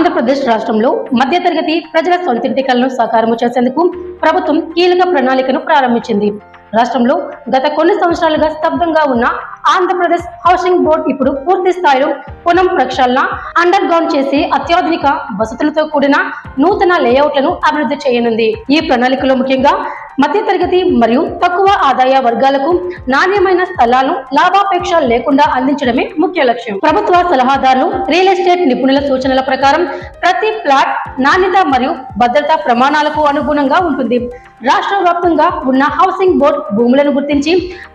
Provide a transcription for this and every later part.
ఆంధ్రప్రదేశ్ రాష్ట్రంలో మధ్యతరగతి ప్రజల సొంతింటి కలను సాకారము చేసేందుకు ప్రభుత్వం కీలక ప్రణాళికను ప్రారంభించింది. రాష్ట్రంలో గత కొన్ని సంవత్సరాలుగా స్తబ్దంగా ఉన్న ఆంధ్రప్రదేశ్ హౌసింగ్ బోర్డు ఇప్పుడు పూర్తి స్థాయిలో పునః ప్రక్షాళన అండర్ గ్రౌండ్ చేసి అత్యాధునిక వసతులతో కూడిన నూతన లేఅవుట్లను అభివృద్ధి చేయనుంది. ఈ ప్రణాళికలో ముఖ్యంగా మధ్యతరగతి మరియు తక్కువ ఆదాయ వర్గాలకు నాణ్యమైన స్థలాలను లాభాపేక్ష లేకుండా అందించడమే ముఖ్య లక్ష్యం. ప్రభుత్వ సలహాదారులు, రియల్ ఎస్టేట్ నిపుణుల సూచనల ప్రకారం ప్రతి ప్లాట్ నాణ్యత మరియు భద్రతా ప్రమాణాలకు అనుగుణంగా ఉంటుంది. రాష్ట్ర వ్యాప్తంగా ఉన్న హౌసింగ్ బోర్డు భూములను గుర్తించి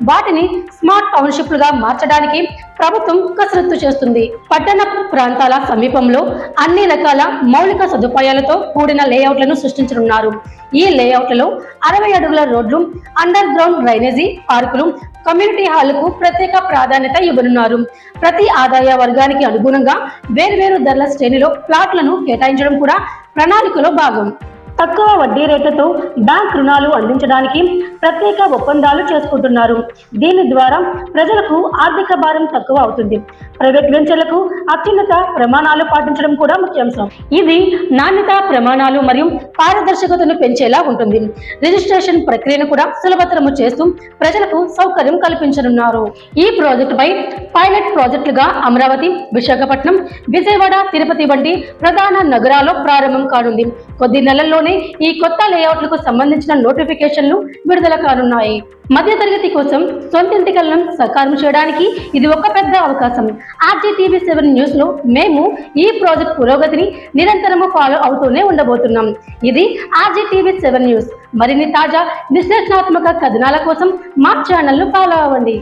వాటిని స్మార్ట్ టౌన్షిప్లుగా మార్చడానికి ప్రభుత్వం కసరత్తు చేస్తుంది. పట్టణ ప్రాంతాల సమీపంలో అన్ని రకాల మౌలిక సదుపాయాలతో కూడిన లేఅవుట్లను సృష్టించనున్నారు. ఈ లేఅవుట్లలో 60 అడుగుల రోడ్లు, అండర్ గ్రౌండ్ డ్రైనేజీ, పార్కులు, కమ్యూనిటీ హాళ్లకు ప్రత్యేక ప్రాధాన్యత ఇవ్వనున్నారు. ప్రతి ఆదాయ వర్గానికి అనుగుణంగా వేర్వేరు ధరల శ్రేణిలో ప్లాట్లను కేటాయించడం కూడా ప్రణాళికలో భాగం. తక్కువ వడ్డీ రేట్లతో బ్యాంక్ రుణాలు అందించడానికి ప్రత్యేక ఒప్పందాలు చేసుకుంటున్నారు. దీని ద్వారా ప్రజలకు ఆర్థిక భారం తక్కువ అవుతుంది. ప్రైవేట్ వెంచర్లకు అత్యున్నత ప్రమాణాలు పాటించడం కూడా ముఖ్యాంశం. ఇది నాణ్యత ప్రమాణాలు మరియు పారదర్శకతను పెంచేలా ఉంటుంది. రిజిస్ట్రేషన్ ప్రక్రియను కూడా సులభతరము చేస్తూ ప్రజలకు సౌకర్యం కల్పించనున్నారు. ఈ ప్రాజెక్టుపై పైలట్ ప్రాజెక్టులుగా అమరావతి, విశాఖపట్నం, విజయవాడ, తిరుపతి వంటి ప్రధాన నగరాల్లో ప్రారంభం కానుంది. కొద్ది నెలల్లోనే ఈ కొత్త లేఅవుట్లకు సంబంధించిన నోటిఫికేషన్లు విడుదల కానున్నాయి. మధ్యతరగతి కోసం సొంతింటి కలను సాకారం చేయడానికి ఇది ఒక పెద్ద అవకాశం. RGTV7 న్యూస్ లో మేము ఈ ప్రాజెక్ట్ పురోగతిని నిరంతరము ఫాలో అవుతూనే ఉండబోతున్నాం. ఇది RGTV7 న్యూస్. మరిన్ని తాజా విశ్లేషణాత్మక కథనాల కోసం మా ఛానల్ ను ఫాలో అవ్వండి.